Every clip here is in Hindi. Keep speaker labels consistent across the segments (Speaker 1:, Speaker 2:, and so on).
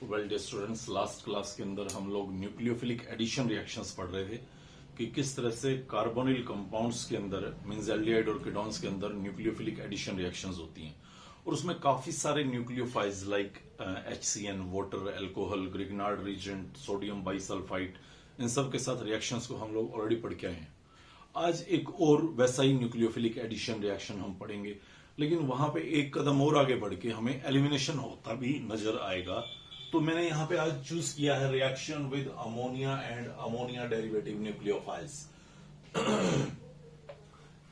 Speaker 1: Well dear students, last class के अंदर हम लोग न्यूक्लियोफिलिक एडिशन रिएक्शंस पढ़ रहे थे कि किस तरह से कार्बोनिल कंपाउंड्स के अंदर मींस एल्डिहाइड और कीटोन्स के अंदर न्यूक्लियोफिलिक एडिशन रिएक्शंस होती हैं और उसमें काफी सारे nucleophiles like HCN, water, alcohol, Grignard reagent, sodium bisulphite, इन सब के साथ रिएक्शंस को हम लोग ऑलरेडी पढ़ के आए हैं। आज एक और वैसा ही न्यूक्लियोफिलिक एडिशन रिएक्शन हम पढ़ेंगे, लेकिन वहां पे एक कदम और आगे बढ़ के हमें एलिमिनेशन होता भी नजर आएगा। तो मैंने यहां पे आज चूज किया है reaction with ammonia and ammonia derivative nucleophiles.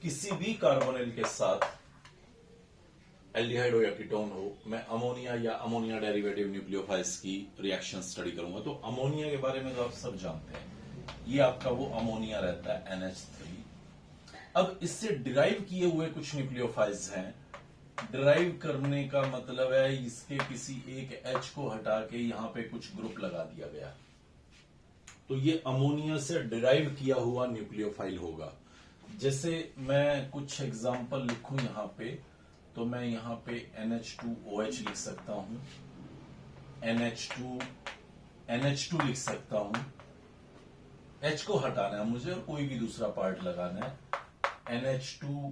Speaker 1: किसी भी कार्बोनिल के साथ एल्डिहाइड हो या कीटोन हो, मैं अमोनिया या अमोनिया डेरिवेटिव न्यूक्लियोफाइल्स की रिएक्शन स्टडी करूंगा। तो अमोनिया के बारे में तो आप सब जानते हैं, ये आपका वो अमोनिया रहता है NH3। अब इससे डिराइव किए हुए कुछ न्यूक्लियोफाइल्स हैं। डिराइव करने का मतलब है इसके किसी एक H को हटा के यहां पे कुछ ग्रुप लगा दिया गया, तो ये अमोनिया से डिराइव किया हुआ न्यूक्लियोफाइल होगा। जैसे मैं कुछ एग्जांपल लिखूं यहां पे, तो मैं यहां पे NH2OH लिख सकता हूं, NH2 लिख सकता हूं। H को हटाना है मुझे और कोई भी दूसरा पार्ट लगाना है। NH2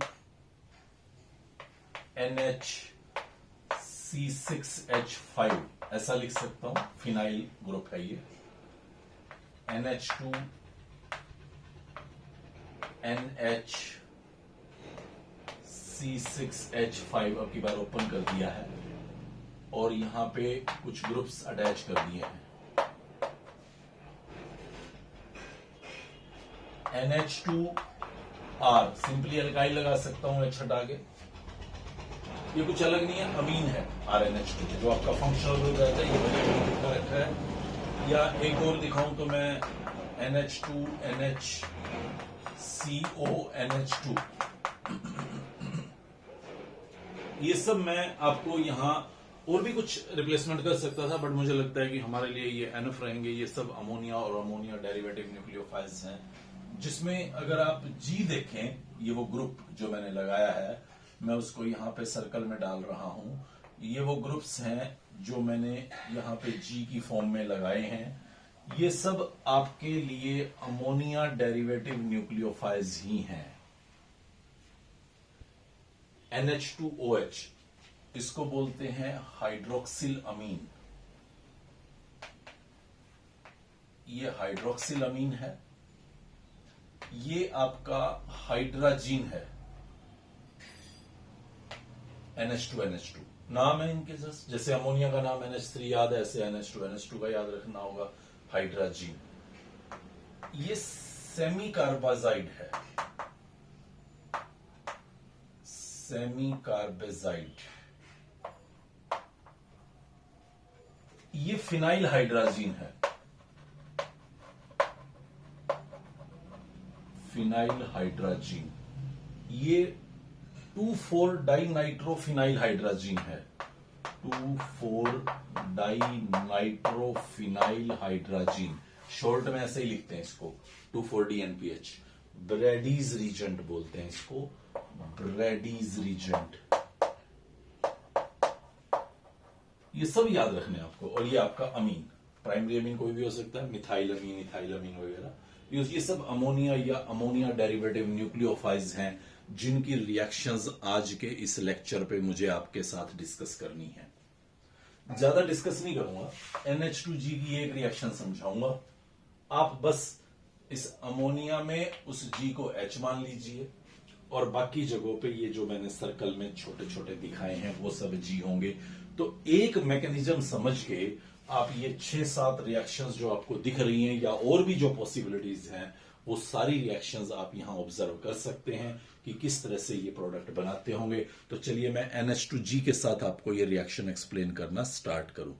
Speaker 1: NHC6H5 ऐसा लिख सकता हूं, फिनाइल ग्रुप है ये। NH2 NHC6H5 अब की बार ओपन कर दिया है और यहां पे कुछ ग्रुप्स अटैच कर दिए हैं। NH2R सिंपली अल्काइल लगा सकता हूं H हटा के। ये कुछ अलग नहीं है, अमीन है RNH2, जो आपका फंक्शनल ग्रुप रहता है, ये मैंने लिखा रखा है। या एक और दिखाऊं तो मैं NH2 NHCO NH2, ये सब मैं आपको यहां और भी कुछ रिप्लेसमेंट कर सकता था, बट मुझे लगता है कि हमारे लिए ये एनफ रहेंगे। ये सब अमोनिया और अमोनिया डेरिवेटिव न्यूक्लियोफाइल्स हैं, जिसमें अगर आप G देखें, ये वो ग्रुप जो मैंने लगाया है, मैं उसको यहां पे सर्कल में डाल रहा हूं। ये वो ग्रुप्स हैं जो मैंने यहां पे G की फॉर्म में लगाए हैं। ये सब आपके लिए अमोनिया डेरिवेटिव न्यूक्लियोफाइल्स ही हैं। NH2OH इसको बोलते हैं हाइड्रोक्सिल अमीन। ये हाइड्रोक्सिल अमीन है। ये आपका हाइड्राजीन है, NH2 नाम है इनके। जैसे अमोनिया का नाम NH3 याद है, ऐसे NH2 का याद रखना होगा, हाइड्राजीन। ये सेमी कार्बाजाइड है, सेमी कार्बाजाइड। ये फिनाइल हाइड्राजीन है, फिनाइल हाइड्राजीन। ये 2,4-डाइनाइट्रोफिनाइल हाइड्राजीन है, 2,4-डाइनाइट्रोफिनाइल हाइड्राजीन। शॉर्ट में ऐसे ही लिखते हैं इसको, 2,4-DNPH। ब्रैडीज रीजेंट बोलते हैं इसको, ब्रैडीज रीजेंट। ये सब याद रखने हैं आपको। और ये आपका अमीन, प्राइमरी अमीन कोई भी हो सकता है, मिथाइल अमीन, इथाइल अमीन वगैरह। ये सब अमोनिया या अमोनिया डेरिवेटिव न्यूक्लियोफाइल्स हैं, जिनकी रिएक्शंस आज के इस लेक्चर पे मुझे आपके साथ डिस्कस करनी है। ज्यादा डिस्कस नहीं करूंगा, NH2G की एक रिएक्शन समझाऊंगा। आप बस इस अमोनिया में उस G को H मान लीजिए और बाकी जगहों पे ये जो मैंने सर्कल में छोटे छोटे दिखाए हैं वो सब G होंगे। तो एक मैकेनिज्म समझ के आप ये 6-7 रिएक्शंस जो आपको दिख रही हैं या और भी जो पॉसिबिलिटीज हैं, वो सारी रिएक्शंस आप यहां ऑब्जर्व कर सकते हैं कि किस तरह से ये प्रोडक्ट बनाते होंगे। तो चलिए मैं NH2G के साथ आपको ये रिएक्शन एक्सप्लेन करना स्टार्ट करूं।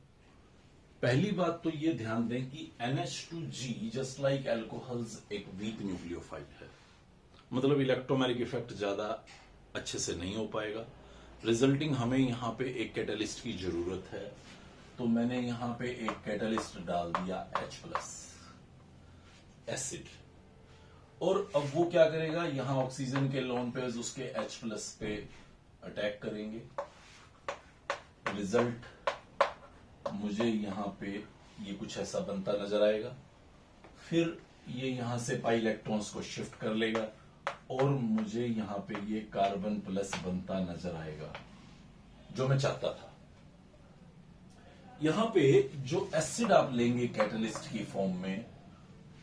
Speaker 1: पहली बात तो ये ध्यान दें कि NH2G जस्ट लाइक अल्कोहल्स एक वीक न्यूक्लियोफाइल है, मतलब इलेक्ट्रोमैग्नेटिक इफेक्ट ज्यादा अच्छे से नहीं हो पाएगा। रिजल्टिंग हमें यहां पे एक कैटलिस्ट की जरूरत है, तो मैंने यहां पे एक कैटलिस्ट डाल दिया H+ एसिड। और अब वो क्या करेगा, यहां ऑक्सीजन के लोन पेयर्स उसके H+ पे अटैक करेंगे। रिजल्ट मुझे यहाँ पे ये कुछ ऐसा बनता नजर आएगा। फिर ये यहां से पाई इलेक्ट्रॉन्स को शिफ्ट कर लेगा और मुझे यहां पे ये कार्बन प्लस बनता नजर आएगा, जो मैं चाहता था। यहां पे जो एसिड आप लेंगे कैटलिस्ट की फॉर्म में,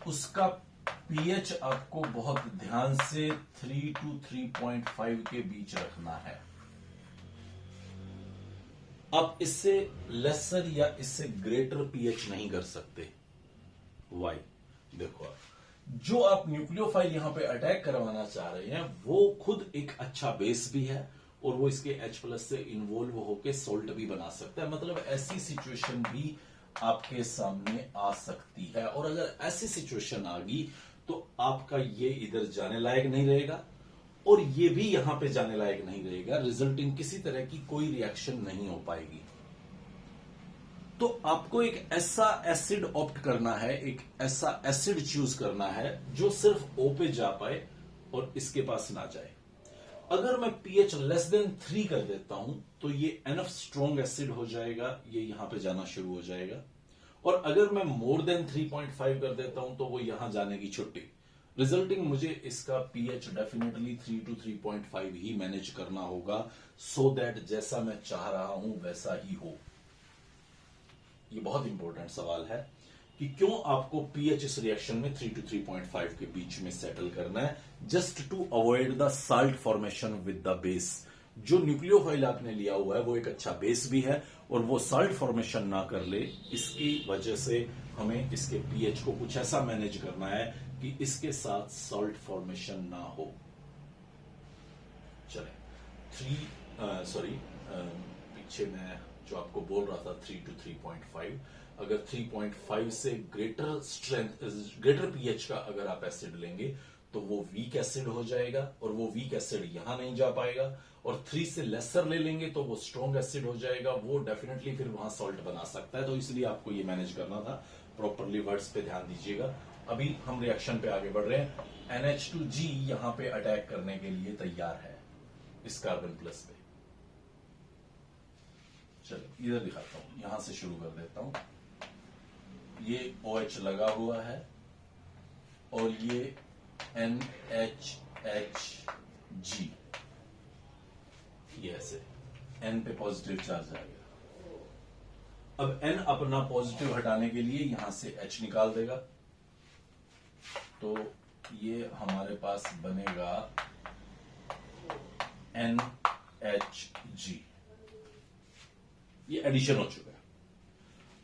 Speaker 1: उसका पीएच आपको बहुत ध्यान से 3 to 3.5 के बीच रखना है। आप इससे लेसर या इससे ग्रेटर पीएच नहीं कर सकते। वाई? देखो, आप जो आप न्यूक्लियोफाइल यहां पे अटैक करवाना चाह रहे हैं वो खुद एक अच्छा बेस भी है और वो इसके H+ से इन्वॉल्व होकर सोल्ट भी बना सकता है। मतलब ऐसी सिचुएशन भी आपके सामने आ सकती है, और अगर ऐसी सिचुएशन आ गई तो आपका ये इधर जाने लायक नहीं रहेगा और ये भी यहां पे जाने लायक नहीं रहेगा, रिजल्टिंग किसी तरह की कोई रिएक्शन नहीं हो पाएगी। तो आपको एक ऐसा एसिड ऑप्ट करना है, एक ऐसा एसिड चूज करना है जो सिर्फ O पे जा पाए और इसके पास ना जाए। अगर मैं pH लेस देन 3 कर देता हूं तो ये एनफ स्ट्रॉन्ग एसिड हो जाएगा, ये यहां पे जाना शुरू हो जाएगा। और अगर मैं मोर देन 3.5 कर देता हूं तो वो यहां जाने की छुट्टी, रिजल्टिंग मुझे इसका pH definitely 3 to 3.5 he manage करना होगा, सो दैट जैसा मैं चाह रहा हूं वैसा ही हो। ये बहुत इंपॉर्टेंट सवाल है कि क्यों आपको pH इस रिएक्शन में 3 to 3.5 के बीच में सेटल करना है, just to avoid the salt formation with the base. जो न्यूक्लियोफाइल आपने लिया हुआ है वो एक अच्छा बेस भी है और वो साल्ट फॉर्मेशन ना कर ले, इसकी वजह से हमें इसके pH को कुछ ऐसा मैनेज करना है कि इसके साथ साल्ट फॉर्मेशन ना हो। चले पीछे मैं जो आपको बोल रहा था 3 to 3.5, अगर 3.5 से ग्रेटर स्ट्रेंथ, ग्रेटर पीएच का अगर आप एसिड लेंगे तो वो वीक एसिड हो जाएगा और वो वीक एसिड यहां नहीं जा पाएगा, और 3 से लेसर ले लेंगे तो वो स्ट्रॉन्ग एसिड हो जाएगा, वो डेफिनेटली फिर वहां सॉल्ट बना सकता है। तो इसलिए आपको ये मैनेज करना था, प्रॉपरली वर्ड्स पे ध्यान दीजिएगा। अभी हम रिएक्शन पे आगे बढ़ रहे हैं। NH2G यहां पे अटैक करने के लिए तैयार है इस कार्बन प्लस पे। चलो इधर दिखाता हूं, यहां से शुरू कर देता हूं। ये OH लगा हुआ है और ये NHHG, ये ऐसे N पे पॉजिटिव चार्ज आ गया। अब N अपना पॉजिटिव हटाने के लिए यहां से H निकाल देगा, तो ये हमारे पास बनेगा NHG। ये एडिशन हो चुका है।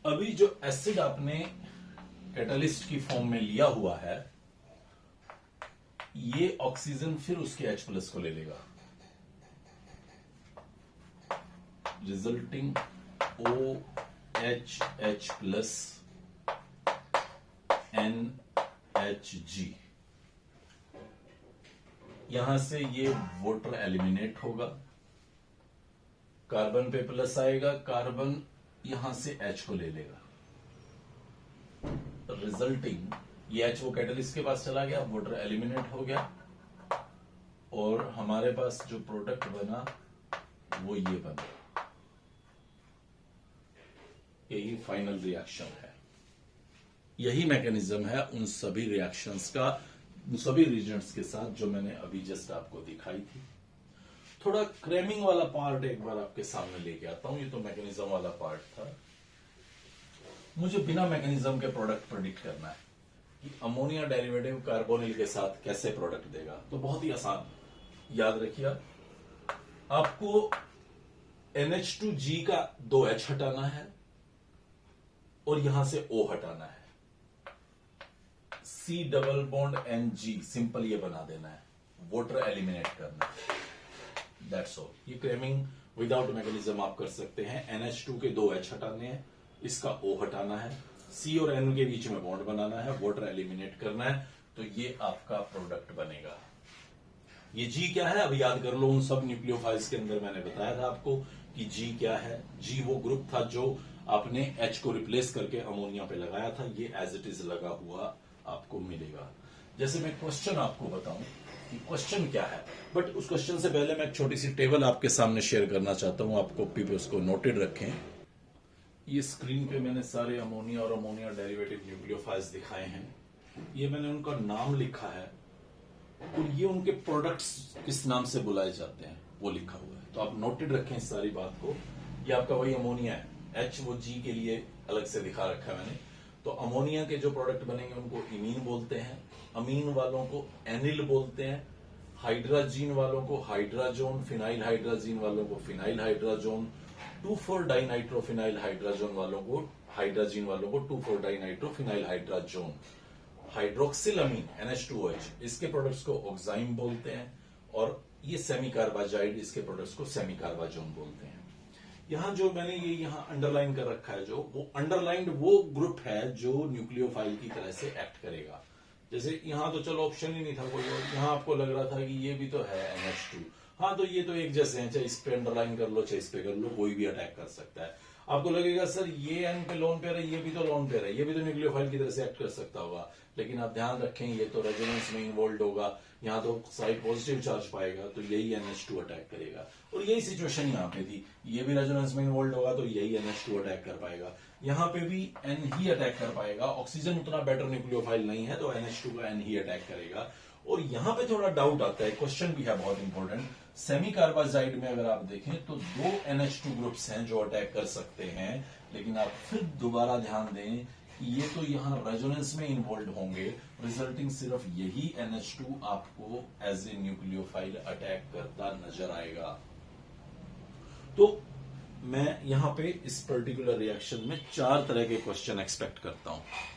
Speaker 1: अभी जो एसिड आपने कैटलिस्ट की फॉर्म में लिया हुआ है, ये ऑक्सीजन फिर उसके H+ को ले लेगा, रिजल्टिंग OHH+ NHG। यहां से ये वाटर एलिमिनेट होगा, कार्बन पे प्लस आएगा, कार्बन यहां से H को ले लेगा, रिजल्टिंग ये H वो कैटलिस्ट के पास चला गया, वाटर एलिमिनेट हो गया और हमारे पास जो प्रोडक्ट बना वो ये बना। यही फाइनल रिएक्शन है, यही मैकेनिज्म है उन सभी रिएक्शंस का, उन सभी रीजन्स के साथ जो मैंने अभी जस्ट आपको दिखाई थी। थोड़ा क्रेमिंग वाला पार्ट एक बार आपके सामने लेके आता हूं। ये तो मैकेनिज्म वाला पार्ट था। मुझे बिना मैकेनिज्म के प्रोडक्ट प्रेडिक्ट करना है कि अमोनिया डेरिवेटिव कार्बोनिल के साथ कैसे प्रोडक्ट देगा। तो बहुत ही आसान, याद रखिए, आपको NH2G का 2H हटाना है और यहां से O हटाना है, C double bond NG simple ये बना देना है, वाटर एलिमिनेट करना है, दैट्स ऑल। ये क्रेमिंग विदाउट मैकेनिज्म आप कर सकते हैं। NH2 के 2H हटाने हैं, इसका O हटाना है, C और N के बीच में बॉन्ड बनाना है, वाटर एलिमिनेट करना है, तो ये आपका प्रोडक्ट बनेगा। ये G क्या है अब याद कर लो। उन सब न्यूक्लियोफाइल्स के अंदर मैंने बताया था आपको कि G क्या है। G वो ग्रुप था जो आपने H को रिप्लेस करके अमोनिया पे लगाया था, ये एज इट इज लगा हुआ आपको मिलेगा। जैसे मैं क्वेश्चन आपको बताऊं कि क्वेश्चन क्या है, बट उस क्वेश्चन से पहले मैं एक छोटी सी टेबल आपके सामने शेयर करना चाहता हूं। आप कॉपी पे उसको नोटेड रखें। ये स्क्रीन पे मैंने सारे अमोनिया और अमोनिया डेरिवेटिव न्यूक्लियोफाइल्स दिखाए हैं। ये मैंने उनका नाम लिखा है और ये उनके प्रोडक्ट्स किस नाम से बुलाए जाते हैं वो लिखा हुआ है, तो आप नोटेड रखें इस सारी बात को। ये आपका वही अमोनिया है, एच वो जी के लिए अलग से दिखा रखा है मैंने। तो अमोनिया के जो प्रोडक्ट बनेंगे उनको इमीन बोलते हैं, अमीन वालों को एनिल बोलते हैं, हाइड्राजीन वालों को हाइड्राजोन, फिनाइल हाइड्राजीन वालों को फिनाइल हाइड्राजोन, 2,4-डाइनाइट्रोफिनाइल हाइड्राजोन वालों को, हाइड्राजीन वालों को 2,4-डाइनाइट्रोफिनाइल हाइड्राजोन, हाइड्रोक्सिल अमीन NH2OH इसके प्रोडक्ट्स को ऑक्साइम बोलते हैं, और ये सेमी कार्बाजाइड इसके प्रोडक्ट्स को सेमी कार्बाजोन बोलते हैं। यहां जो मैंने ये यहां अंडरलाइन कर रखा है, जो वो अंडरलाइंड वो ग्रुप है जो न्यूक्लियोफाइल की तरह से एक्ट करेगा। जैसे यहां तो चलो ऑप्शन ही नहीं था कोई, और यहां आपको लग रहा था कि ये भी तो है NH2, हाँ तो ये तो एक जैसे हैं, चाहे इस पे अंडरलाइन कर लो चाहे इस पे कर लो, कोई भी अटैक कर सकता है। आपको लगेगा सर ये एन पे लोन पेयर है, ये भी तो लोन पेयर है, ये भी तो न्यूक्लियोफाइल की तरह से एक्ट कर सकता होगा, लेकिन आप ध्यान रखें ये तो रेजोनेंस में इन्वॉल्व होगा, यहाँ तो साइड पॉजिटिव चार्ज पाएगा तो यही NH2 अटैक करेगा, और यही सिचुएशन यहाँ पे थी, ये भी रेजोनेंस में इन्वॉल्व होगा तो यही NH2 अटैक कर पाएगा, यहाँ पे भी N ही अटैक कर पाएगा। ऑक्सीजन उतना बेटर न्यूक्लियोफाइल नहीं है तो NH2 का N ही अटैक करेगा। और यहां पे थोड़ा डाउट आता है, क्वेश्चन भी है बहुत इंपॉर्टेंट, सेमी कार्बाजाइड में अगर आप देखें तो 2 NH2 ग्रुप्स हैं जो अटैक कर सकते हैं, लेकिन आप फिर दोबारा ध्यान दें कि ये तो यहां रेजोनेंस में इन्वॉल्व होंगे, रिजल्टिंग सिर्फ यही NH2 आपको एज ए न्यूक्लियोफाइल अटैक करता नजर आएगा। तो मैं यहां पे इस पर्टिकुलर रिएक्शन में 4 तरह के क्वेश्चन एक्सपेक्ट करता हूं।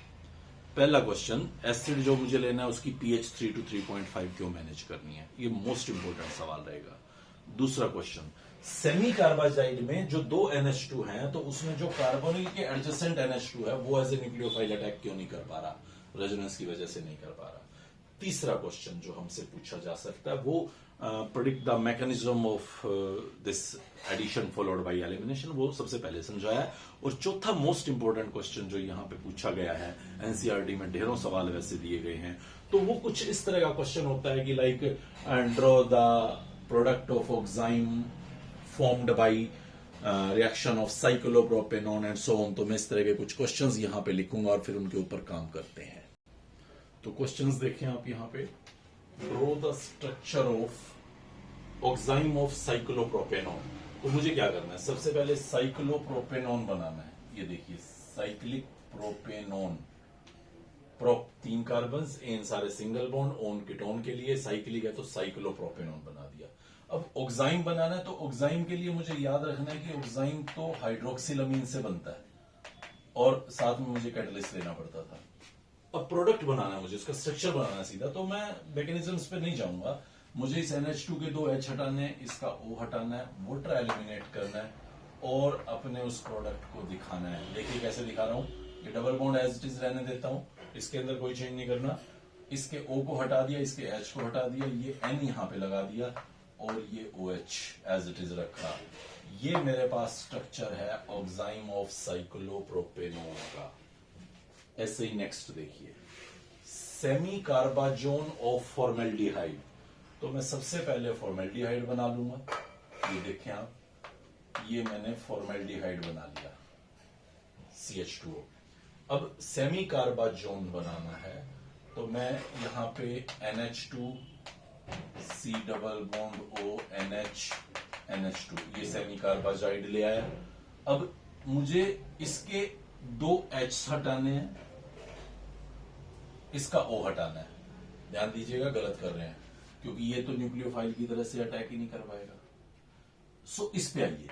Speaker 1: पहला क्वेश्चन, एसिड जो मुझे लेना है उसकी pH 3 to 3.5 क्यों मैनेज करनी है, ये मोस्ट इंपोर्टेंट सवाल रहेगा। दूसरा क्वेश्चन, सेमी कार्बाजाइड में जो 2 NH2 हैं तो उसमें जो कार्बोनिल के एडजेसेंट NH2 है वो एज ए न्यूक्लियोफाइल अटैक क्यों नहीं कर पा रहा, रेजोनेंस की वजह से नहीं कर पा रहा। तीसरा क्वेश्चन जो हमसे पूछा जा सकता है वो predict the mechanism of this addition followed by elimination, वो सबसे पहले समझाया है। और चौथा मोस्ट इंपोर्टेंट क्वेश्चन जो यहां पे पूछा गया है, एनसीईआरटी में ढेरों सवाल वैसे दिए गए हैं, तो वो कुछ इस तरह का क्वेश्चन होता है कि like draw the product of oxime formed by reaction of cyclopropenone and so on. तो मैं इस तरह के कुछ क्वेश्चंस यहां पे लिखूंगा और फिर उनके ऊपर काम करते हैं। तो क्वेश्चंस देखें आप यहां पे, draw the structure of oxime of cyclopropenone. तो मुझे क्या करना है, सबसे पहले साइक्लोप्रोपेनॉन बनाना है। ये देखिए cyclic propanone, prop 3 carbon, ane सारे सिंगल बॉन्ड, ओन कीटोन के लिए, साइक्लिक है तो साइक्लोप्रोपेनॉन बना दिया। अब ऑक्साइम बनाना है, तो ऑक्साइम के लिए मुझे याद रखना है कि ऑक्साइम तो हाइड्रोक्सिलमीन से बनता है और साथ में मुझे कैटलिस्ट लेना पड़ता था। अब प्रोडक्ट बनाना है मुझे, उसका स्ट्रक्चर बनाना है सीधा, तो मैं मैकेनिज्म्स पे नहीं जाऊंगा। मुझे इस NH2 के 2 H हटाने हैं, इसका O हटाना है, वोटर एलिमिनेट करना है और अपने उस प्रोडक्ट को दिखाना है। देखिए कैसे दिखा रहा हूं, ये double bond as it is रहने देता हूं, इसके अंदर कोई चेंज नहीं करना, इसके O को हटा दिया, इसके H को हटा दिया, ये N यहां पे लगा दिया और ये OH एज इट इज रखा। ये मेरे पास स्ट्रक्चर है ऑक्साइम ऑफ साइक्लोप्रोपेनॉन का। ऐसे ही नेक्स्ट देखिए, सेमी कार्बाजोन ऑफ फॉर्मेल्डिहाइड। तो मैं सबसे पहले फॉर्मेल्डिहाइड बना लूंगा, ये देखें आप, ये मैंने फॉर्मेल्डिहाइड बना लिया CH2O। अब सेमी कार्बाजोन बनाना है तो मैं यहां पे NH2 C double bond O NH2, ये सेमी कार्बाजाइड ले आया। अब मुझे इसके 2 H हटाने हैं, इसका O हटाना है। ध्यान दीजिएगा गलत कर रहे हैं क्योंकि ये तो न्यूक्लियोफाइल की तरह से अटैक ही नहीं कर पाएगा। सो इस पे आइए,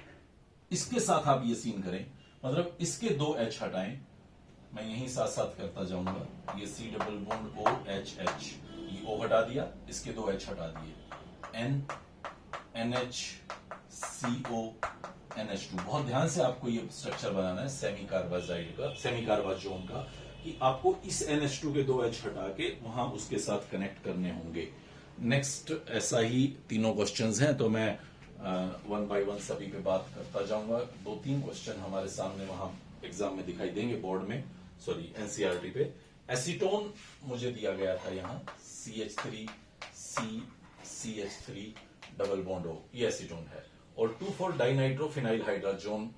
Speaker 1: इसके साथ आप ये सीन करें, मतलब इसके 2 H हटाएं, मैं यहीं साथ साथ करता जाऊंगा। ये C double bond O H H, ये O हटा दिया, इसके 2 H हटा दिए, N NH CO NH2। बहुत ध्यान से आपको ये स्ट्रक्चर बनाना है सेमी कार्बाजाइड का, सेमी कार्बाजोन का, कि आपको इस NH2 के 2 H हटा के वहां उसके साथ कनेक्ट करने होंगे। नेक्स्ट ऐसा ही तीनों क्वेश्चंस हैं, तो मैं 1 बाय 1 सभी पे बात करता जाऊंगा। 2-3 क्वेश्चन हमारे सामने वहां एग्जाम में दिखाई देंगे, बोर्ड में, सॉरी एनसीईआरटी पे। एसीटोन मुझे दिया गया था यहाँ, CH3 CH3 double bond O, ये एसीटोन है। और 2,4-डाइनाइट्रोफिनाइल हाइड्राजोन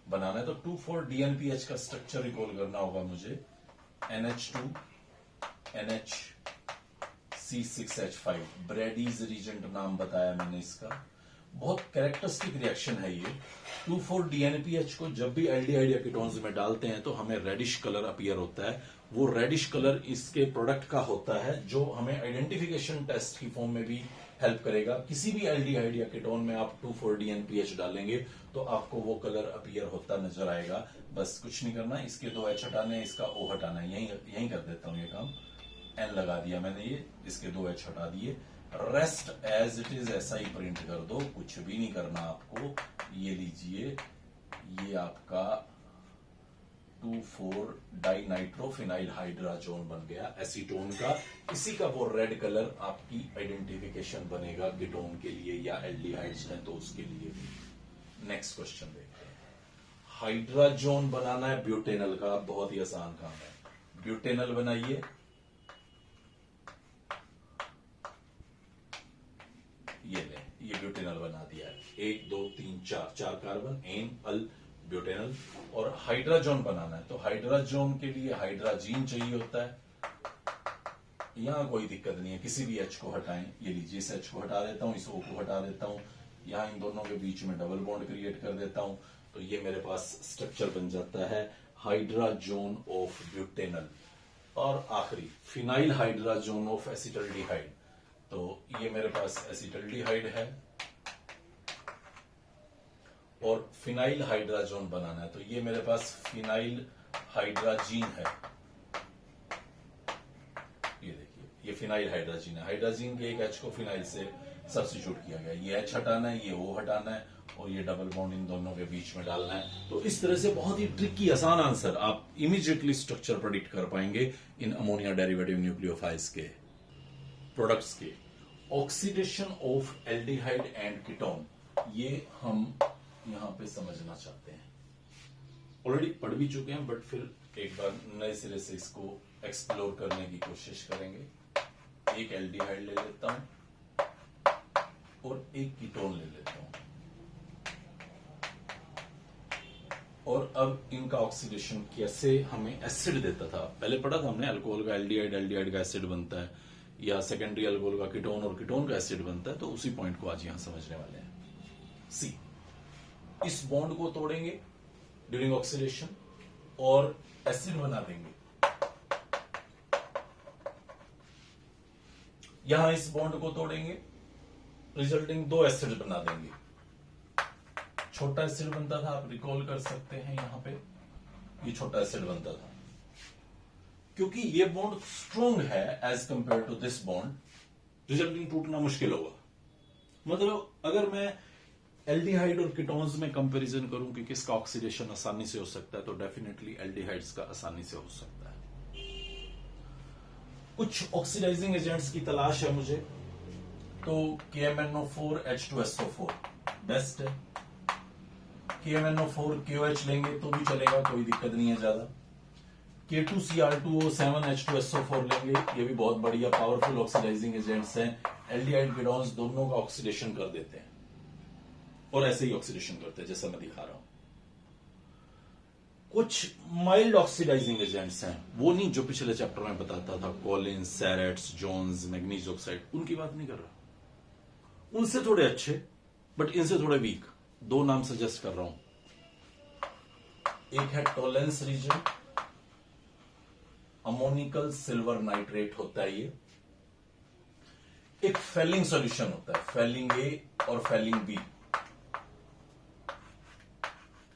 Speaker 1: बनाना है। तो 2,4-DNPH का स्ट्रक्चर रिकॉल करना होगा मुझे। NH2 NHC6H5, ब्रेडीज रीजेंट नाम बताया मैंने इसका। बहुत कैरेक्टरिस्टिक रिएक्शन है ये। 2,4-DNPH को जब भी एल्डिहाइड या कीटोन्स में डालते हैं तो हमें रेडिश कलर अपीयर होता है। वो रेडिश कलर इसके प्रोडक्ट का होता है जो हमें आइडेंटिफिकेशन टेस्ट की फॉर्म में भी हेल्प करेगा। किसी भी एल्डिहाइड या कीटोन में आप 2,4-DNPH डालेंगे तो आपको वो कलर अपीयर होता नजर आएगा। बस कुछ नहीं करना, इसके 2 H हटाने हैं, इसका O हटाना है। यही कर देता हूं ये काम। N लगा दिया मैंने, ये इसके 2 H हटा दिए। रेस्ट एज इट इज ऐसा ही प्रिंट कर दो, कुछ भी नहीं करना आपको। ये लीजिए, ये आपका 2,4-डाइनाइट्रोफिनाइल हाइड्राजोन बन गया एसीटोन का। इसी का वो रेड कलर आपकी आइडेंटिफिकेशन बनेगा कीटोन के लिए या एल्डिहाइड्स हैं तो उसके लिए भी। नेक्स्ट क्वेश्चन देखते हैं। हाइड्राजोन बनाना है ब्यूटेनल का, बहुत ही आसान काम है। ब्यूटेनल बनाइए। ये ले, ये ब्यूटेनल बना दिया है। 1 2 3 4 कार्बन, एन अल ब्यूटेनल। और हाइड्राजोन बनाना है तो हाइड्राजोन के लिए हाइड्राजीन चाहिए होता है। यहां कोई दिक्कत नहीं है, किसी भी H को हटाएं। ये लीजिए, इस H को हटा देता हूं, इस O को हटा देता हूं, यहां इन दोनों के बीच में डबल बॉन्ड क्रिएट कर देता हूं। तो ये मेरे पास स्ट्रक्चर बन जाता है हाइड्राजोन ऑफ ब्यूटेनल। और आखिरी फिनाइल हाइड्राजोन ऑफ एसिटल्डिहाइड। तो ये मेरे पास एसिटल्डिहाइड है और फिनाइल हाइड्राजोन बनाना है तो ये मेरे पास फिनाइल हाइड्राजीन है। ये देखिए, ये फिनाइल हाइड्राजीन है। हाइड्राजीन के एक H को फिनाइल से सब्स्टिट्यूट किया गया। ये H हटाना है, ये O हटाना है और ये डबल बॉन्ड इन दोनों के बीच में डालना है। तो इस तरह से बहुत ही ट्रिकी आसान आंसर आप इमीडिएटली स्ट्रक्चर प्रेडिक्ट कर पाएंगे इन अमोनिया डेरिवेटिव न्यूक्लियोफाइल्स के प्रोडक्ट्स के। Oxidation of aldehyde and ketone, ये हम यहां पे समझना चाहते हैं। ऑलरेडी पढ़ भी चुके हैं बट फिर एक बार नए सिरे से इसको एक्सप्लोर करने की कोशिश करेंगे। एक एल्डिहाइड ले लेता हूं और एक कीटोन ले लेता हूं और अब इनका ऑक्सीडेशन कैसे हमें एसिड देता था। पहले पढ़ा था हमने, अल्कोहल का एल्डिहाइड, एल्डिहाइड का एसिड बनता है, या सेकेंडरी अल्कोहल का कीटोन और कीटोन का एसिड बनता है। तो उसी पॉइंट को आज यहां समझने वाले हैं। सी, इस बॉन्ड को तोड़ेंगे ड्यूरिंग ऑक्सीडेशन और एसिड बना देंगे। यहां इस बॉन्ड को तोड़ेंगे, रिजल्टिंग 2 एसिड बना देंगे। छोटा एसिड बनता था, आप रिकॉल कर सकते हैं, यहां पे ये छोटा एसिड बनता था। क्योंकि ये बॉन्ड स्ट्रॉन्ग है as compare to this bond, resulting टूटना मुश्किल होगा। मतलब अगर मैं एल्डिहाइड और कीटोन्स में कंपैरिजन करूं कि किसका ऑक्सीडेशन आसानी से हो सकता है तो डेफिनेटली एल्डिहाइड्स का आसानी से हो सकता है। कुछ ऑक्सीडाइजिंग एजेंट्स की तलाश है मुझे, तो KMnO4H2SO4 बेस्ट है। KMnO4 KOH लेंगे तो भी चलेगा, कोई दिक्कत नहीं है ज्यादा। K2Cr2O7H2SO4 लेंगे, ये भी बहुत बढ़िया पावरफुल ऑक्सीडाइजिंग एजेंट्स हैं। एल्डिहाइड कीटोन्स दोनों का ऑक्सीडेशन कर देते हैं और ऐसे ही ऑक्सीडेशन करते हैं जैसा मैं दिखा रहा हूं। कुछ माइल्ड ऑक्सीडाइजिंग एजेंट्स हैं, वो नहीं जो पिछले चैप्टर में बताता था, कॉलिन्स, सैरेट्स, जोन्स, मैग्नीज ऑक्साइड, उनकी बात नहीं कर रहा। उनसे थोड़े अच्छे बट इनसे थोड़े वीक। 2 नाम सजेस्ट कर रहा हूं। एक है Tollens reagent, ammoniacal silver nitrate होता है ये। एक फेलिंग सॉल्यूशन होता है, फेलिंग ए और फेलिंग बी।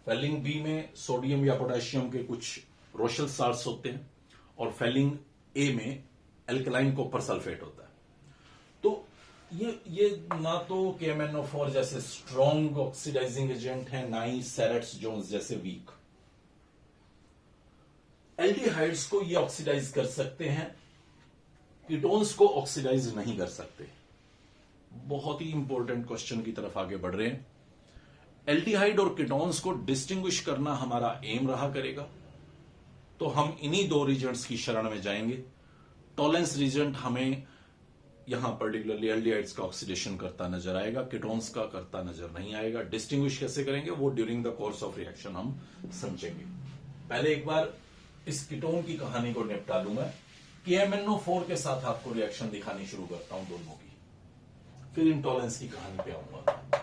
Speaker 1: फेलिंग बी में सोडियम या पोटेशियम के कुछ रोशल साल्ट्स होते हैं और फेलिंग ए में एल्कलाइन कॉपर सल्फेट होता है। तो ये ना तो KMnO4 जैसे स्ट्रॉन्ग ऑक्सीडाइजिंग एजेंट है, ना ही सैरेट्स जोन्स जैसे वीक। एल्डिहाइड्स को ये ऑक्सीडाइज कर सकते हैं, कीटोन्स को ऑक्सीडाइज नहीं कर सकते। बहुत ही इंपॉर्टेंट क्वेश्चन की तरफ आगे बढ़ रहे हैं। एल्डिहाइड और कीटोन्स को डिस्टिंग्विश करना हमारा एम रहा करेगा, तो हम इन्हीं 2 रीजेंट्स की शरण में जाएंगे। टोलेंस रीजेंट हमें यहां पर्टिकुलरली एल्डिहाइड्स का ऑक्सीडेशन करता नजर आएगा, कीटोन्स का करता नजर नहीं आएगा। डिस्टिंग्विश कैसे करेंगे वो during the course of reaction हम समझेंगे। पहले एक बार इस कीटोन की कहानी को निपटा लूं मैं। KMnO4 के साथ आपको रिएक्शन दिखानी शुरू करता हूं दोनों की, फिर इंटॉलरेंस की कहानी पे आऊंगा।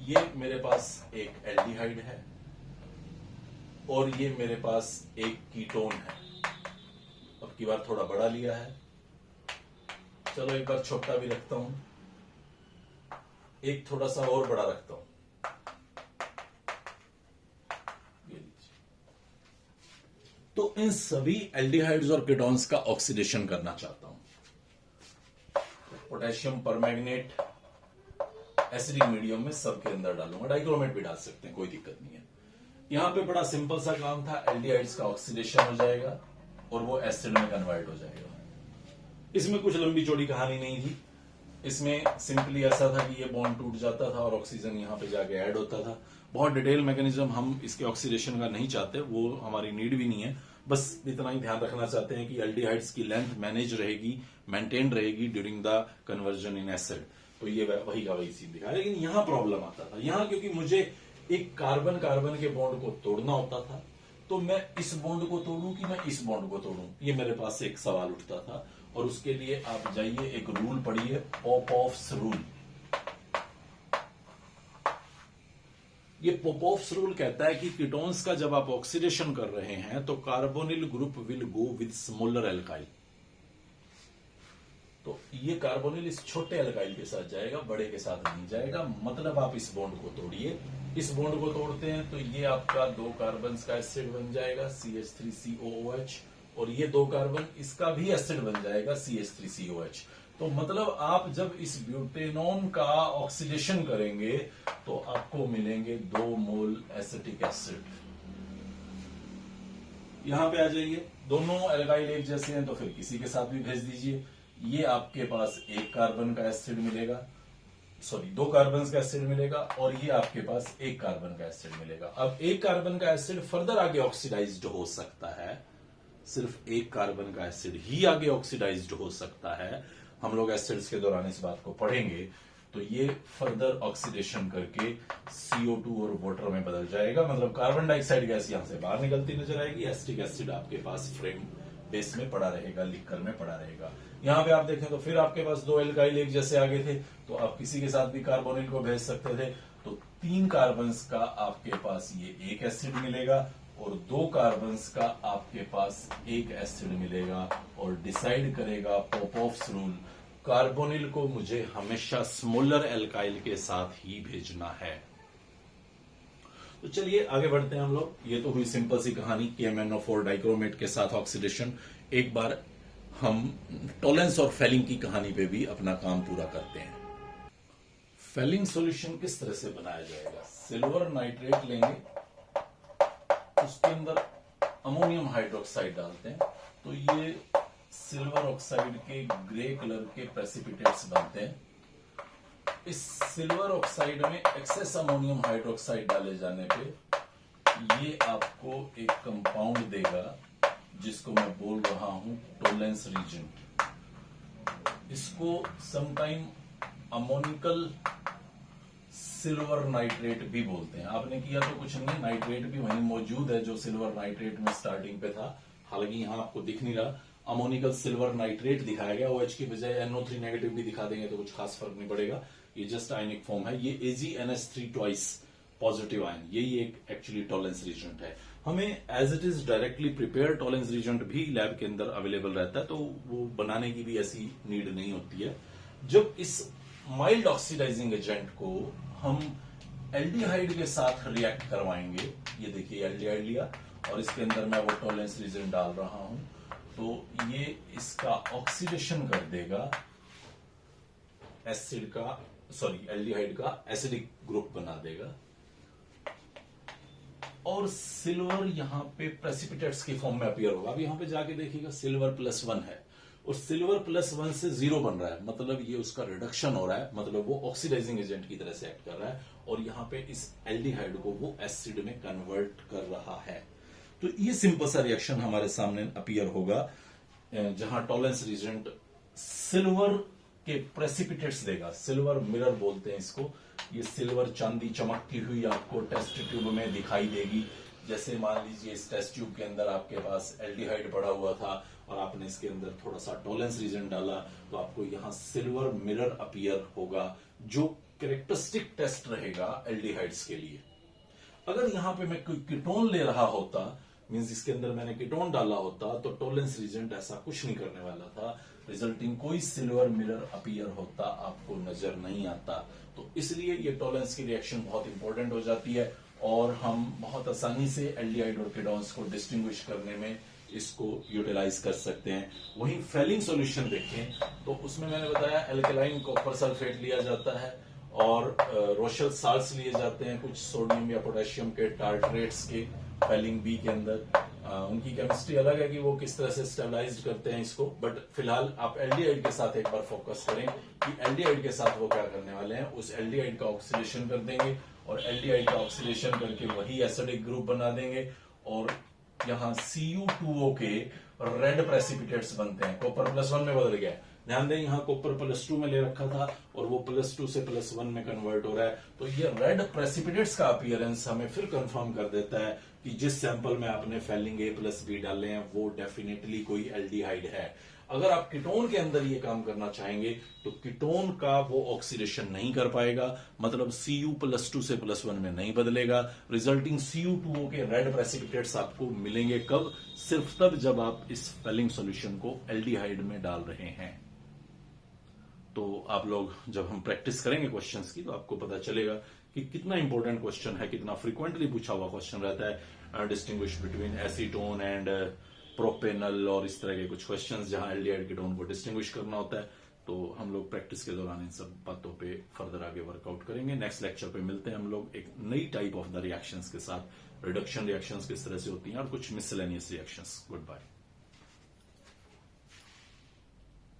Speaker 1: ये मेरे पास एक एल्डिहाइड है और ये मेरे पास एक कीटोन है। अब की बार थोड़ा बड़ा लिया है, चलो एक बार छोटा भी रखता हूं, एक थोड़ा सा और बड़ा रखता हूं। ये लीजिए। तो इन सभी एल्डिहाइड्स और कीटोन्स का ऑक्सीडेशन करना चाहता हूं। पोटेशियम परमैंगनेट एसिडिक मीडियम में सबके अंदर डालूंगा, डाइक्रोमेट भी डाल सकते हैं, कोई दिक्कत नहीं है। यहां पे बड़ा सिंपल सा काम था, एल्डिहाइड्स का ऑक्सीडेशन हो जाएगा और वो एसिड में कन्वर्ट हो जाएगा। इसमें कुछ लंबी चौड़ी कहानी नहीं थी, इसमें सिंपली ऐसा था कि ये बॉन्ड टूट जाता था और ऑक्सीजन यहां पे जाके ऐड होता था। बहुत डिटेल मैकेनिज्म हम इसके ऑक्सीडेशन का नहीं चाहते, वो हमारी नीड भी नहीं है। बस इतना ही ध्यान रखना चाहते हैं कि एल्डिहाइड्स की लेंथ मैनेज रहेगी, मेंटेन रहेगी during the conversion in acid. तो ये वही का वही सीन दिखा। लेकिन यहां प्रॉब्लम आता था, यहां क्योंकि मुझे एक कार्बन कार्बन के बॉन्ड को तोड़ना होता था, तो मैं इस बॉन्ड को तोड़ूं कि मैं इस बॉन्ड को तोड़ूं, ये मेरे पास एक सवाल उठता था। और उसके लिए आप जाइए एक रूल पढ़िए, पोपोव्स रूल। ये पोपोव्स रूल कहता है कि कीटोन्स का जब आप ऑक्सीडेशन कर रहे हैं तो carbonyl group will go with smaller alkyl. तो ये कार्बोनिल इस छोटे एल्काइल के साथ जाएगा, बड़े के साथ नहीं जाएगा। मतलब आप इस बॉन्ड को तोड़िए, इस बॉन्ड को तोड़ते हैं तो ये आपका 2 कार्बन का एसिड बन जाएगा CH3COOH, और ये 2 कार्बन इसका भी एसिड बन जाएगा CH3COH। तो मतलब आप जब इस ब्यूटेनॉन का ऑक्सीडेशन करेंगे तो आपको मिलेंगे 2 मोल एसिटिक एसिड। यहां पे आ जाइए, दोनों एल्काइल एक जैसे हैं तो फिर किसी के साथ भी भेज दीजिए। ये आपके पास 1 कार्बन का एसिड मिलेगा, सॉरी 2 कार्बन का एसिड मिलेगा, और ये आपके पास 1 कार्बन का एसिड मिलेगा। अब 1 कार्बन का एसिड फर्दर आगे ऑक्सीडाइज्ड हो सकता है, सिर्फ 1 कार्बन का एसिड ही आगे ऑक्सीडाइज्ड हो सकता है। हम लोग एसिड्स के दौरान इस बात को पढ़ेंगे। तो ये फर्दर ऑक्सीडेशन करके CO2 और वाटर में बदल जाएगा, मतलब कार्बन डाइऑक्साइड गैस यहां से बाहर निकलती नजर आएगी। एसिटिक एसिड आपके पास फ्रेम बेस में पड़ा रहेगा, लिक्कर में पड़ा रहेगा। यहां पे आप देखें तो फिर आपके पास 2 एल्काइल एक जैसे आगे थे, तो आप किसी के साथ भी कार्बोनिल को भेज सकते थे। तो 3 कार्बन का आपके पास ये 1 एसिड मिलेगा और 2 कार्बन का आपके पास 1 एसिड मिलेगा। और डिसाइड करेगा पोपोव्स रूल, कार्बोनिल को मुझे हमेशा स्मॉलर एल्काइल के साथ ही भेजना है। तो चलिए आगे बढ़ते हैं हम लोग। ये तो हुई सिंपल सी कहानी, KMnO4 डाइक्रोमेट के साथ ऑक्सीडेशन। एक बार हम टॉलेंस और फेलिंग की कहानी पे भी अपना काम पूरा करते हैं। फेलिंग सॉल्यूशन किस तरह से बनाया जाएगा? सिल्वर नाइट्रेट लेंगे, उसके अंदर अमोनियम हाइड्रोक्साइड डालते हैं, तो ये सिल्वर ऑक्साइड के ग्रे कलर के प्रेसिपिटेट्स बनते हैं। इस सिल्वर ऑक्साइड में एक्सेस अमोनियम हाइड्रोक्साइड डाले जाने पे ये आपको एक कंपाउंड देगा जिसको मैं बोल रहा हूं टोलेंस रीजन। इसको समटाइम अमोनिकल सिल्वर नाइट्रेट भी बोलते हैं। आपने किया तो कुछ नहीं, नाइट्रेट भी वहीं मौजूद है जो सिल्वर नाइट्रेट में स्टार्टिंग पे था, हालांकि यहां आपको दिख नहीं रहा। अमोनिकल सिल्वर नाइट्रेट दिखाया गया, OH की बजाय NO3 नेगेटिव भी दिखा देंगे तो कुछ खास फर्क नहीं पड़ेगा, ये जस्ट आयनिक फॉर्म है। ये AgNH3 ट्वाइस पॉजिटिव आयन, यही एक एक्चुअली टॉलेंस रीजेंट है। हमें as it is directly prepare Tollens reagent भी लैब के अंदर अवेलेबल रहता है, तो वो बनाने की भी ऐसी नीड नहीं होती है। जब इस माइल्ड ऑक्सीडाइजिंग एजेंट को हम एल्डिहाइड के साथ रिएक्ट करवाएंगे, ये देखिए एल्डिहाइड लिया और इसके अंदर मैं वो टॉलेंस रीजन डाल रहा हूं, तो ये इसका ऑक्सीडेशन कर देगा, एसिड का सॉरी एल्डिहाइड का एसिडिक ग्रुप बना देगा, और सिल्वर यहां पे प्रेसिपिटेट्स की फॉर्म में अपीयर होगा। अब यहां पे जाके देखिएगा सिल्वर +1 है और सिल्वर +1 से 0 बन रहा है, मतलब ये उसका रिडक्शन हो रहा है, मतलब वो ऑक्सीडाइजिंग एजेंट की तरह से एक्ट कर रहा है और यहां पे इस एल्डिहाइड को वो एसिड में कन्वर्ट कर रहा है। तो ये सिंपल सा रिएक्शन हमारे सामने अपीयर होगा जहां टॉलेंस रीजेंट सिल्वर के प्रेसिपिटेट्स देगा। सिल्वर मिरर बोलते हैं इसको। ये सिल्वर चांदी चमकती हुई आपको टेस्ट ट्यूब में दिखाई देगी। जैसे मान लीजिए इस टेस्ट ट्यूब के अंदर आपके पास एल्डिहाइड पड़ा हुआ था और आपने इसके अंदर थोड़ा सा टॉलेंस रीजन डाला, तो आपको यहाँ सिल्वर मिरर अपीयर होगा, जो कैरेक्टरिस्टिक टेस्ट रहेगा एल्डिहाइड्स के लिए। अगर यहाँ पे मैं कोई कीटोन ले रहा होता, मींस इसके अंदर मैंने कीटोन डाला होता, तो टॉलेंस रीजेंट ऐसा कुछ नहीं करने वाला था, रिजल्टिंग कोई सिल्वर मिरर अपीयर होता आपको नजर नहीं आता। तो इसलिए ये टॉलेंस की रिएक्शन बहुत इंपॉर्टेंट हो जाती है और हम बहुत आसानी से एल्डिहाइड और कीटोन्स को डिस्टिंग्विश करने में इसको यूटिलाइज कर सकते हैं। वहीं फेलिंग सॉल्यूशन देखें तो उसमें मैंने बताया एल्कलाइन कॉपर सल्फेट लिया जाता है और रोशल साल्ट्स लिए जाते हैं, कुछ सोडियम या पोटेशियम के टार्ट्रेट्स के फेलिंग बी के अंदर। उनकी केमिस्ट्री अलग है कि वो किस तरह से स्टेबलाइज करते हैं इसको, बट फिलहाल आप एल्डिहाइड के साथ एक बार फोकस करें कि एल्डिहाइड के साथ वो क्या करने वाले हैं। उस एल्डिहाइड का ऑक्सीडेशन कर देंगे और एल्डिहाइड का ऑक्सीडेशन करके वही एसिडिक ग्रुप बना देंगे और यहाँ Cu2O के रेड प्रेसिपिटेट्स बनते हैं। कॉपर +1 में बदल गया है, ध्यान दें यहाँ कॉपर +2 में ले रखा था और वो +2 से +1 में कन्वर्ट हो रहा है। तो ये रेड प्रेसिपिटेट्स का अपीयरेंस हमें फिर कंफर्म कर देता है कि जिस सैंपल में आपने फेलिंग A+B डाले हैं वो डेफिनेटली कोई एल्डिहाइड है। अगर आप कीटोन के अंदर ये काम करना चाहेंगे तो कीटोन का वो ऑक्सीडेशन नहीं कर पाएगा, मतलब Cu +2 से +1 में नहीं बदलेगा, रिजल्टिंग Cu2O के रेड प्रेसिपिटेट्स आपको मिलेंगे। कब? सिर्फ तब जब आप इस फेलिंग सॉल्यूशन को एल्डिहाइड में डाल रहे हैं। तो आप लोग जब हम प्रैक्टिस करेंगे क्वेश्चंस की तो आपको पता चलेगा कि कितना इंपॉर्टेंट क्वेश्चन है, कितना फ्रीक्वेंटली पूछा हुआ क्वेश्चन रहता है distinguish between acetone and propanal और इस तरह के कुछ क्वेश्चंस जहां एल्डिहाइड कीटोन को डिस्टिंग्विश करना होता है। तो हम लोग प्रैक्टिस के दौरान इन सब बातों पे फर्दर आगे वर्कआउट करेंगे। नेक्स्ट लेक्चर पे मिलते हैं हम लोग एक नई टाइप ऑफ द रिएक्शंस के साथ, रिडक्शन रिएक्शंस किस तरह से होती हैं और कुछ मिसलेनियस रिएक्शंस। Good bye.